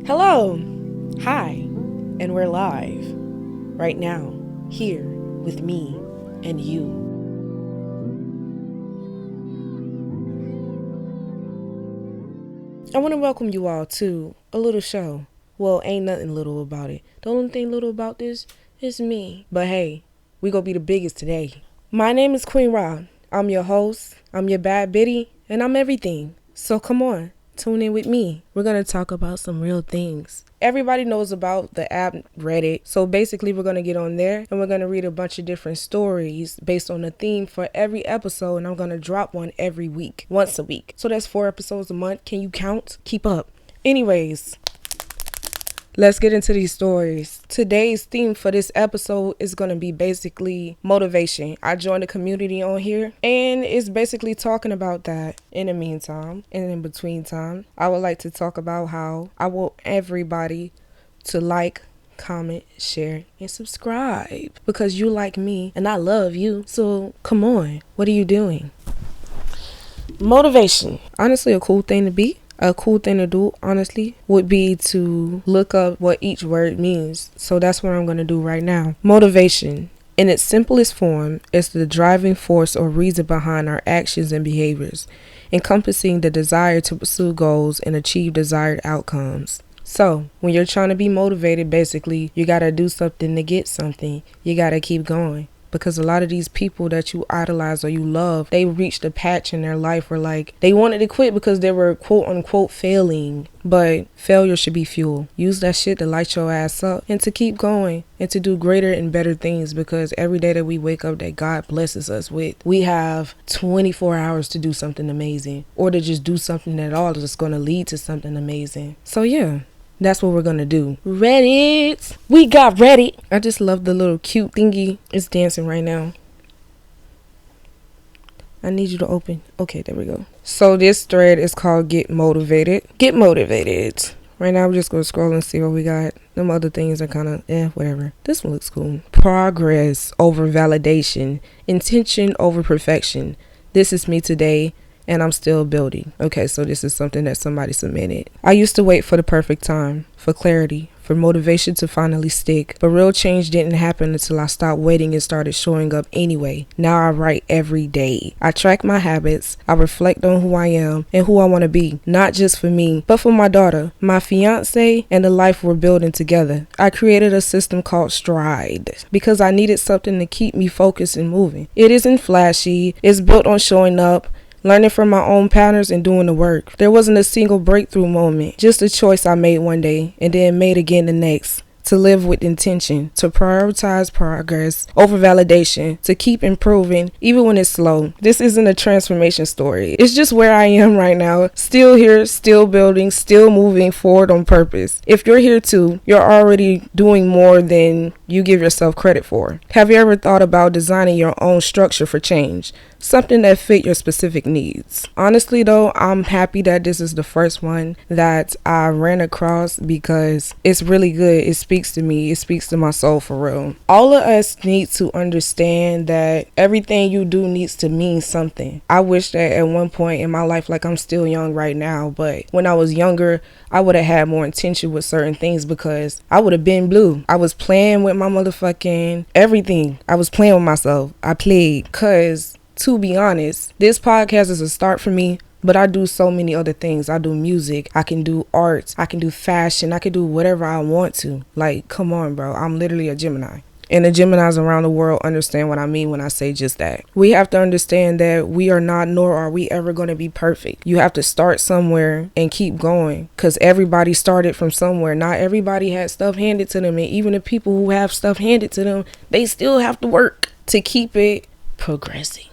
Hello, hi, and we're live right now, here with me and you. I want to welcome you all to a little show. Well, ain't nothing little about it. The only thing little about this is me. But hey, we gonna be the biggest today. My name is Queen Ra. I'm your host, I'm your bad bitty, and I'm everything. So come on. Tune in with me. We're going to talk about some real things. Everybody knows about the app Reddit. So basically we're going to get on there and we're going to read a bunch of different stories based on a theme for every episode. And I'm going to drop one every week, once a week. So that's 4 episodes a month. Can you count? Keep up. Anyways, let's get into these stories. Today's theme for this episode is going to be basically motivation. I joined a community on here and it's basically talking about that. In the meantime and in between time, I would like to talk about how I want everybody to like, comment, share, and subscribe because you like me and I love you. So come on, what are you doing? Motivation. Honestly, a cool thing to be. A cool thing to do, honestly, would be to look up what each word means. So that's what I'm going to do right now. Motivation, in its simplest form, is the driving force or reason behind our actions and behaviors, encompassing the desire to pursue goals and achieve desired outcomes. So when you're trying to be motivated, basically, you got to do something to get something. You got to keep going. Because a lot of these people that you idolize or you love, they reached a patch in their life where they wanted to quit because they were quote unquote failing. But failure should be fuel. Use that shit to light your ass up and to keep going and to do greater and better things, because every day that we wake up that God blesses us with, we have 24 hours to do something amazing or to just do something at all that's going to lead to something amazing. So yeah. That's what we're going to do. Reddit. We got Reddit. I just love the little cute thingy. It's dancing right now. I need you to open. Okay, there we go. So this thread is called Get Motivated. Get Motivated. Right now, we're just going to scroll and see what we got. Them other things are kind of, whatever. This one looks cool. Progress over validation. Intention over perfection. This is me today. And I'm still building. Okay, so this is something that somebody submitted. I used to wait for the perfect time, for clarity, for motivation to finally stick. But real change didn't happen until I stopped waiting and started showing up anyway. Now I write every day. I track my habits. I reflect on who I am and who I want to be. Not just for me, but for my daughter, my fiance, and the life we're building together. I created a system called Stride because I needed something to keep me focused and moving. It isn't flashy. It's built on showing up, learning from my own patterns and doing the work. There wasn't a single breakthrough moment, just a choice I made one day and then made again the next. To live with intention, to prioritize progress over validation, to keep improving even when it's slow. This isn't a transformation story. It's just where I am right now. Still here, still building, still moving forward on purpose. If you're here too, you're already doing more than you give yourself credit for. Have you ever thought about designing your own structure for change? Something that fit your specific needs. Honestly though, I'm happy that this is the first one that I ran across because it's really good. It speaks to me. It speaks to my soul for real. All of us need to understand that everything you do needs to mean something. I wish that at one point in my life, I'm still young right now, but when I was younger, I would have had more intention with certain things because I would have been blue. I was playing with my motherfucking everything. I was playing with myself. I played because, to be honest, this podcast is a start for me, but I do so many other things. I do music, I can do art, I can do fashion, I can do whatever I want to. Come on, bro. I'm literally a Gemini. And the Geminis around the world understand what I mean when I say just that. We have to understand that we are not, nor are we ever going to be perfect. You have to start somewhere and keep going because everybody started from somewhere. Not everybody had stuff handed to them. And even the people who have stuff handed to them, they still have to work to keep it progressing.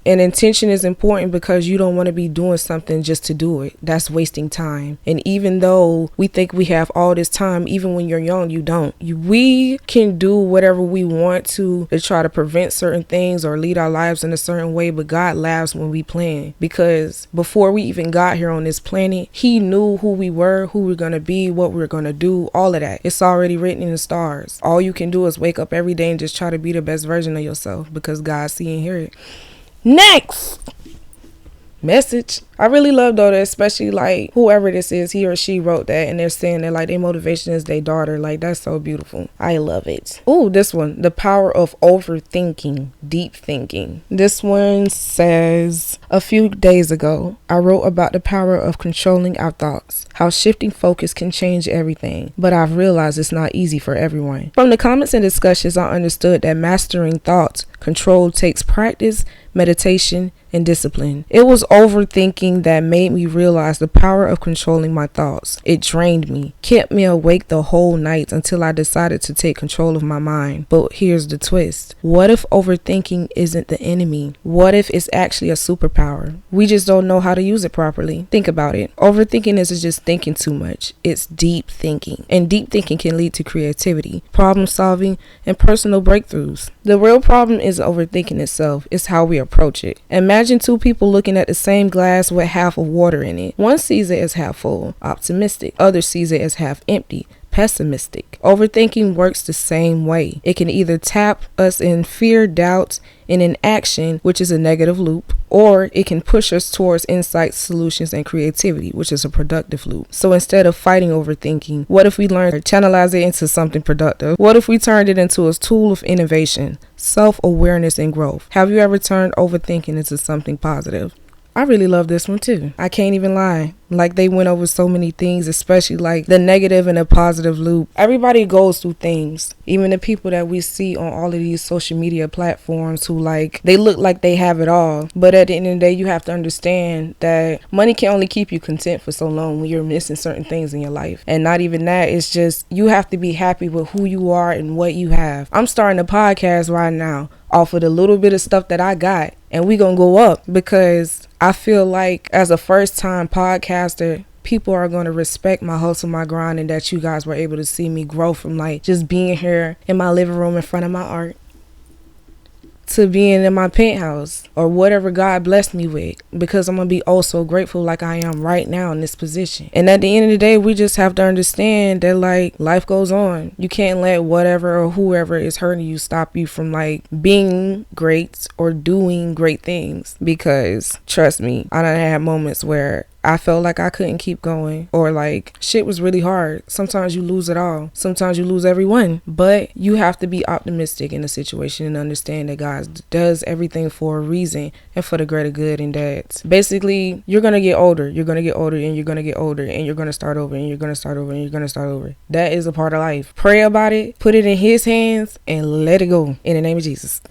And intention is important because you don't want to be doing something just to do it. That's wasting time. And even though we think we have all this time, even when you're young, you don't. We can do whatever we want to try to prevent certain things or lead our lives in a certain way, but God laughs when we plan. Because before we even got here on this planet, He knew who we were, who we're going to be, what we're going to do, all of that. It's already written in the stars. All you can do is wake up every day and just try to be the best version of yourself because God see and hear it. Next message. I really love though that, especially like whoever this is, he or she wrote that, and they're saying that like their motivation is their daughter. Like, that's so beautiful. I love it. Ooh, this one, the power of overthinking, deep thinking. This one says, a few days ago, I wrote about the power of controlling our thoughts, how shifting focus can change everything, but I've realized it's not easy for everyone. From the comments and discussions, I understood that mastering thoughts control takes practice, meditation, and discipline. It was overthinking that made me realize the power of controlling my thoughts. It drained me, kept me awake the whole night until I decided to take control of my mind. But here's the twist. What if overthinking isn't the enemy? What if it's actually a superpower? We just don't know how to use it properly. Think about it. Overthinking isn't just thinking too much. It's deep thinking. And deep thinking can lead to creativity, problem solving, and personal breakthroughs. The real problem is overthinking itself. It's how we approach it. Imagine two people looking at the same glass with half of water in it. One sees it as half full, optimistic. Other sees it as half empty, pessimistic. Overthinking works the same way. It can either tap us in fear, doubt, and inaction, which is a negative loop, or it can push us towards insights, solutions, and creativity, which is a productive loop. So instead of fighting overthinking, what if we learn to channelize it into something productive? What if we turned it into a tool of innovation, self-awareness, and growth? Have you ever turned overthinking into something positive? I really love this one too. I can't even lie. Like, they went over so many things, especially like the negative and the positive loop. Everybody goes through things. Even the people that we see on all of these social media platforms who like, they look like they have it all. But at the end of the day, you have to understand that money can only keep you content for so long when you're missing certain things in your life. And not even that, it's just, you have to be happy with who you are and what you have. I'm starting a podcast right now off of the little bit of stuff that I got, and we gonna go up because I feel like as a first time podcaster, people are going to respect my hustle, my grind, and that you guys were able to see me grow from like just being here in my living room in front of my art to being in my penthouse or whatever God blessed me with, because I'm going to be oh so grateful like I am right now in this position. And at the end of the day, we just have to understand that like life goes on. You can't let whatever or whoever is hurting you stop you from like being great or doing great things, because trust me, I done had moments where I felt like I couldn't keep going, or like shit was really hard. Sometimes you lose it all. Sometimes you lose everyone. But you have to be optimistic in the situation and understand that God does everything for a reason and for the greater good. And that basically you're going to get older. You're going to get older and you're going to get older and you're going to start over and you're going to start over and you're going to start over. That is a part of life. Pray about it. Put it in His hands and let it go in the name of Jesus.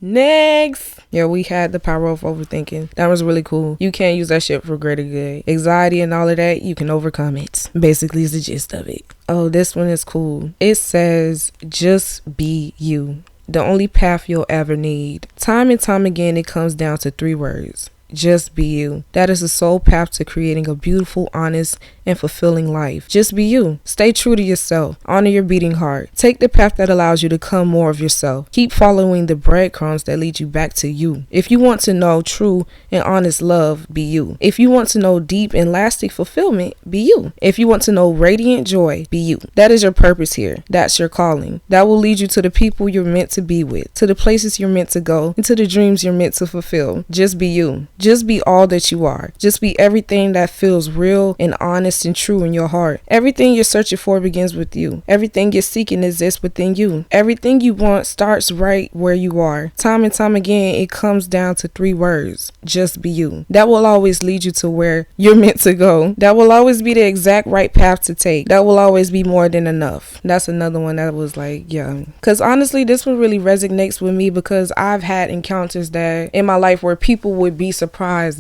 Next. Yeah, we had the power of overthinking. That was really cool. You can't use that shit for greater good. Anxiety and all of that, you can overcome it. Basically is the gist of it. Oh, this one is cool. It says, just be you. The only path you'll ever need. Time and time again, it comes down to 3 words. Just be you. That is the sole path to creating a beautiful, honest, and fulfilling life. Just be you. Stay true to yourself. Honor your beating heart. Take the path that allows you to become more of yourself. Keep following the breadcrumbs that lead you back to you. If you want to know true and honest love, be you. If you want to know deep and lasting fulfillment, be you. If you want to know radiant joy, be you. That is your purpose here. That's your calling. That will lead you to the people you're meant to be with, to the places you're meant to go, and to the dreams you're meant to fulfill. Just be you. Just be all that you are. Just be everything that feels real and honest and true in your heart. Everything you're searching for begins with you. Everything you're seeking exists within you. Everything you want starts right where you are. Time and time again, it comes down to 3 words. Just be you. That will always lead you to where you're meant to go. That will always be the exact right path to take. That will always be more than enough. That's another one that was like, yeah. Because honestly, this one really resonates with me, because I've had encounters that in my life where people would be surprised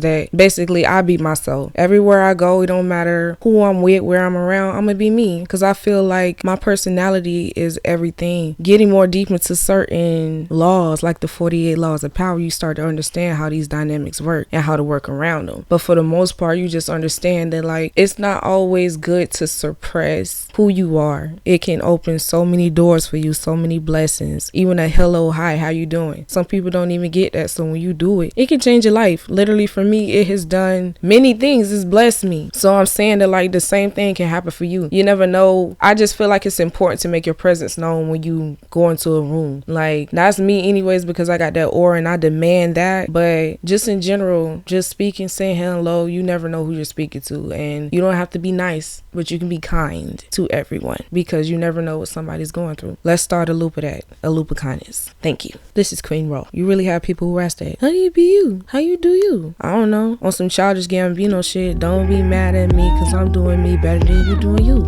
that basically I be myself. Everywhere I go, it don't matter who I'm with, where I'm around, I'm gonna be me, because I feel like my personality is everything. Getting more deep into certain laws, like the 48 laws of power, you start to understand how these dynamics work and how to work around them. But for the most part, you just understand that like it's not always good to suppress who you are. It can open so many doors for you, so many blessings. Even a hello, hi, how you doing? Some people don't even get that, so when you do it, it can change your life. literally for me, it has done many things. It's blessed me. So I'm saying that like the same thing can happen for you. You never know. I just feel like it's important to make your presence known when you go into a room. Like, that's me anyways, because I got that aura and I demand that. But just in general, just speaking, saying hello, you never know who you're speaking to. And you don't have to be nice, but you can be kind to everyone, because you never know what somebody's going through. Let's start a loop of that. A loop of kindness. Thank you. This is Queen Ro. You really have people who ask that. How do you be you? How you do you? I don't know. On some childish Gambino shit, don't be mad at me because I'm doing me better than you doing you.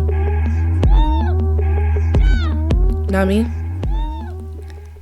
Know what I mean?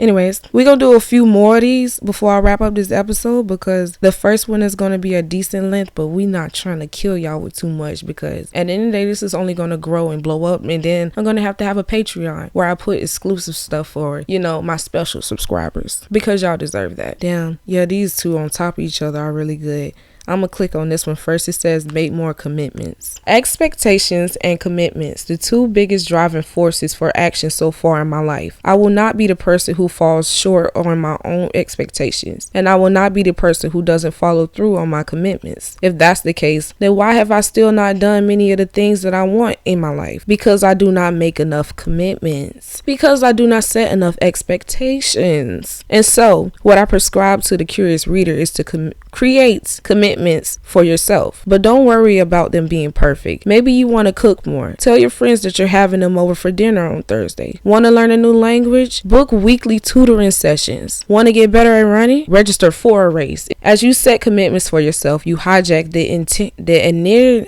Anyways, we're going to do a few more of these before I wrap up this episode, because the first one is going to be a decent length, but we not trying to kill y'all with too much, because at the end of the day, this is only going to grow and blow up. And then I'm going to have a Patreon where I put exclusive stuff for, you know, my special subscribers, because y'all deserve that. Damn. Yeah, these two on top of each other are really good. I'm going to click on this one first. It says make more commitments. Expectations and commitments, the two biggest driving forces for action so far in my life. I will not be the person who falls short on my own expectations, and I will not be the person who doesn't follow through on my commitments. If that's the case, then why have I still not done many of the things that I want in my life? Because I do not make enough commitments. Because I do not set enough expectations. And so, what I prescribe to the curious reader is to create commitments for yourself, but don't worry about them being perfect. Maybe you want to cook more. Tell your friends that you're having them over for dinner on Thursday. Want to learn a new language? Book weekly tutoring sessions. Want to get better at running? Register for a race. As you set commitments for yourself, you hijack the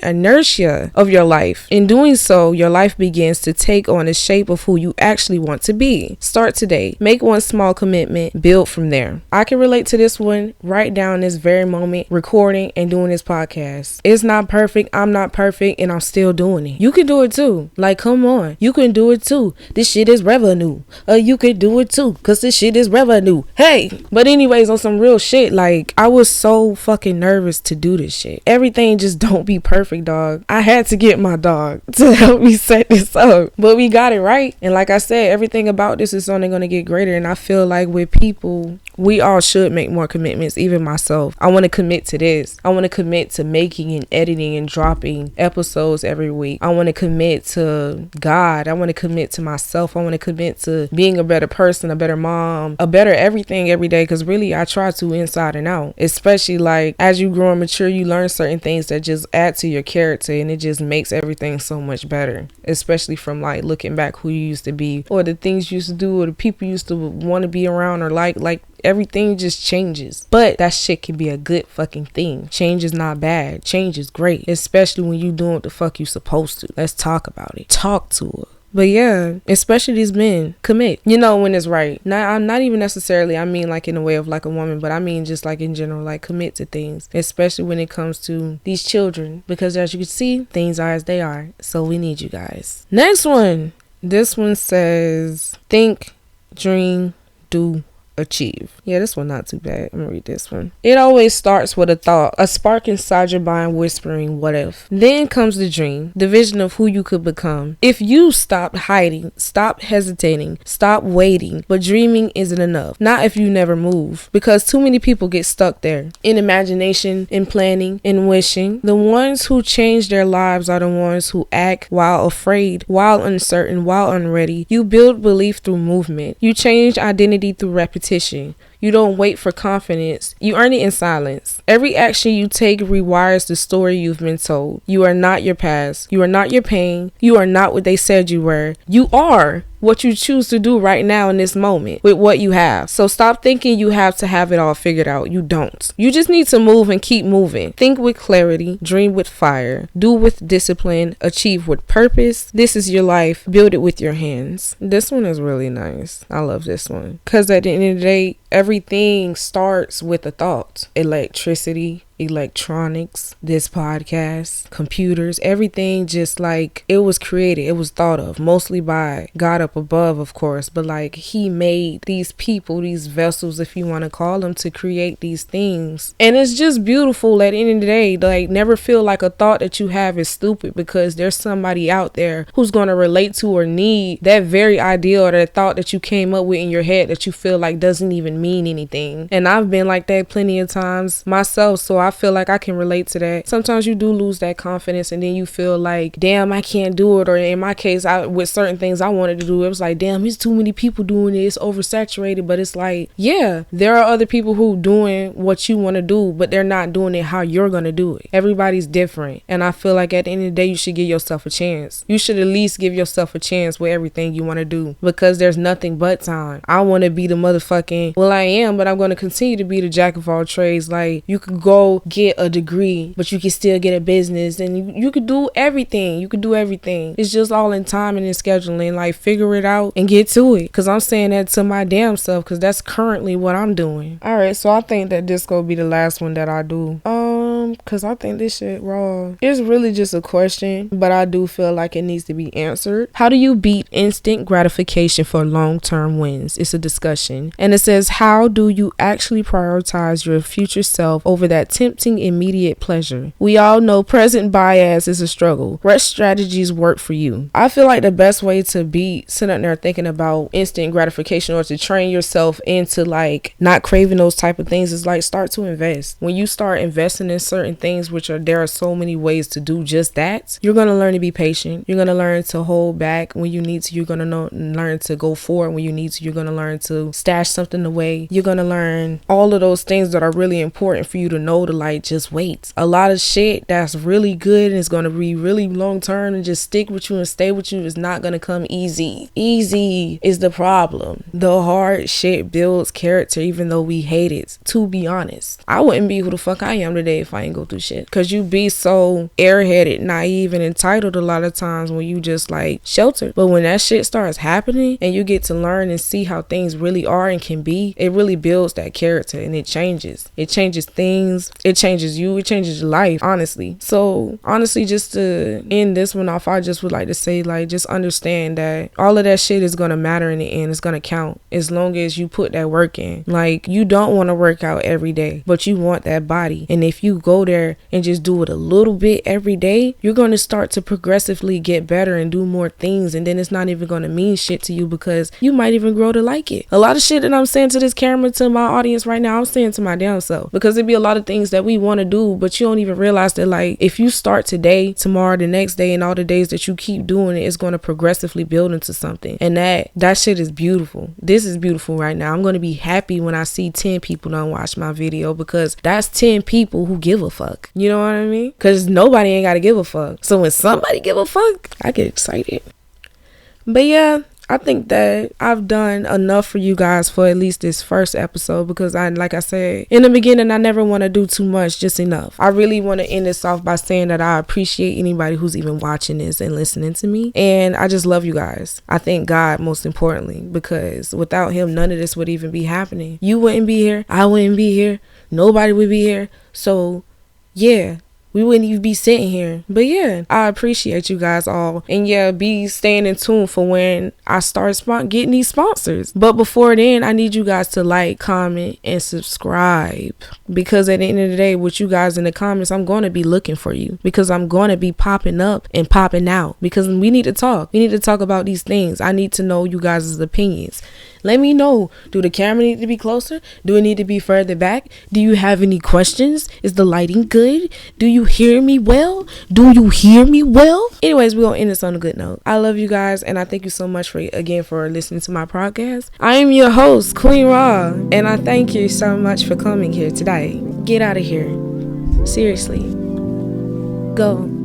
inertia of your life. In doing so, your life begins to take on the shape of who you actually want to be. Start today. Make one small commitment. Build from there. I can relate to this one right down this very moment, recording and doing this podcast. It's not perfect. I'm not perfect, and I'm still doing it. You can do it too. Like, come on. You can do it too. This shit is revenue. You can do it too, because this shit is revenue. Hey. But anyways, on some real shit, like, I was so fucking nervous to do this shit. Everything just don't be perfect, dog. I had to get my dog to help me set this up, but we got it right. And like I said, everything about this is only going to get greater. And I feel like with people, we all should make more commitments, even myself. I want to commit to this. I want to commit to making and editing and dropping episodes every week. I want to commit to God. I want to commit to myself. I want to commit to being a better person, a better mom, a better everything every day, because really I try to inside and out. Especially like as you grow and mature, you learn certain things that just add to your character, and it just makes everything so much better. Especially from like looking back who you used to be, or the things you used to do, or the people you used to want to be around, or like everything just changes. But that shit can be a good fucking thing. Change is not bad. Change is great. Especially when you doing what the fuck you supposed to. Let's talk about it. Talk to her. But yeah, especially these men, commit. You know when it's right. I'm not even necessarily, I mean like in a way of like a woman, but I mean just like in general, like commit to things. Especially when it comes to these children. Because as you can see, things are as they are. So we need you guys. Next one. This one says, think, dream, do, achieve. Yeah, this one not too bad. I'm gonna read this one. It always starts with a thought, a spark inside your mind whispering, what if? Then comes the dream, the vision of who you could become. If you stop hiding, stop hesitating, stop waiting, but dreaming isn't enough. Not if you never move, because too many people get stuck there. In imagination, in planning, in wishing. The ones who change their lives are the ones who act while afraid, while uncertain, while unready. You build belief through movement. You change identity through repetition. You don't wait for confidence. You earn it in silence. Every action you take rewires the story you've been told. You are not your past. You are not your pain. You are not what they said you were. You are what you choose to do right now in this moment with what you have. So stop thinking you have to have it all figured out. You don't. You just need to move and keep moving. Think with clarity, dream with fire, do with discipline, achieve with purpose. This is your life. Build it with your hands. This one is really nice. I love this one. Because at the end of the day, everything starts with a thought. Electricity, electronics, this podcast, computers, everything just like it was created, it was thought of mostly by God up above, of course, but like he made these people, these vessels, if you want to call them, to create these things. And it's just beautiful at the end of the day. Like, never feel like a thought that you have is stupid, because there's somebody out there who's going to relate to or need that very idea or that thought that you came up with in your head that you feel like doesn't even mean anything. And I've been like that plenty of times myself, so I feel like I can relate to that. Sometimes you do lose that confidence, and then you feel like, damn, I can't do it. Or in my case, with certain things I wanted to do, it was like, damn, there's too many people doing it, it's oversaturated. But it's like, yeah, there are other people who doing what you want to do, but they're not doing it how you're gonna do it. Everybody's different, and I feel like at the end of the day, you should give yourself a chance. You should at least give yourself a chance with everything you want to do, because there's nothing but time. I want to be the motherfucking, well, I am, but I'm going to continue to be the jack of all trades. Like, you could go get a degree, but you can still get a business, and you could do everything. You could do everything. It's just all in time and in scheduling. Like, figure it out and get to it, because I'm saying that to my damn self, because that's currently what I'm doing. All right, so I think that this gonna be the last one that I do. Because I think this shit raw. It's really just a question, but I do feel like it needs to be answered. How do you beat instant gratification for long-term wins? It's a discussion. And it says, how do you actually prioritize your future self over that tempting immediate pleasure? We all know present bias is a struggle. What strategies work for you? I feel like the best way to beat sitting there thinking about instant gratification, or to train yourself into like not craving those type of things, is like start to invest. When you start investing in certain things, there are so many ways to do just that, you're going to learn to be patient. You're going to learn to hold back when you need to. You're going to learn to go forward when you need to. You're going to learn to stash something away. You're going to learn all of those things that are really important for you to know, to like just wait. A lot of shit that's really good and is going to be really long term and just stick with you and stay with you is not going to come easy. Easy is the problem. The hard shit builds character, even though we hate it. To be honest, I wouldn't be who the fuck I am today if I ain't go through shit. Cause you be so airheaded, naive, and entitled a lot of times when you just like sheltered. But when that shit starts happening and you get to learn and see how things really are and can be, it really builds that character, and it changes. It changes things. It changes you. It changes your life, honestly. So honestly, just to end this one off, I just would like to say, like, just understand that all of that shit is gonna matter in the end. It's gonna count as long as you put that work in. Like, you don't want to work out every day, but you want that body. And if you go there and just do it a little bit every day, you're going to start to progressively get better and do more things. And then it's not even going to mean shit to you, because you might even grow to like it. A lot of shit that I'm saying to this camera, to my audience right now, I'm saying to my damn self, because it'd be a lot of things that we want to do, but you don't even realize that, like, if you start today, tomorrow, the next day, and all the days that you keep doing it, it's going to progressively build into something. And that shit is beautiful. This is beautiful right now. I'm going to be happy when I see 10 people don't watch my video, because that's 10 people who give a fuck. You know what I mean? Because nobody ain't got to give a fuck. So when somebody give a fuck, I get excited. But yeah, I think that I've done enough for you guys for at least this first episode, because like I said in the beginning, I never want to do too much, just enough. I really want to end this off by saying that I appreciate anybody who's even watching this and listening to me, and I just love you guys. I thank God, most importantly, because without him, none of this would even be happening. You wouldn't be here, I wouldn't be here, nobody would be here. So yeah, we wouldn't even be sitting here. But yeah, I appreciate you guys all. And yeah, be staying in tune for when I start getting these sponsors. But before then, I need you guys to like, comment, and subscribe. Because at the end of the day, with you guys in the comments, I'm going to be looking for you. Because I'm going to be popping up and popping out. Because we need to talk. We need to talk about these things. I need to know you guys' opinions. Let me know. Do the camera need to be closer? Do it need to be further back? Do you have any questions? Is the lighting good? Do you hear me well? Do you hear me well? Anyways, we're going to end this on a good note. I love you guys, and I thank you so much for listening to my podcast. I am your host, Queen Raw, and I thank you so much for coming here today. Get out of here. Seriously. Go.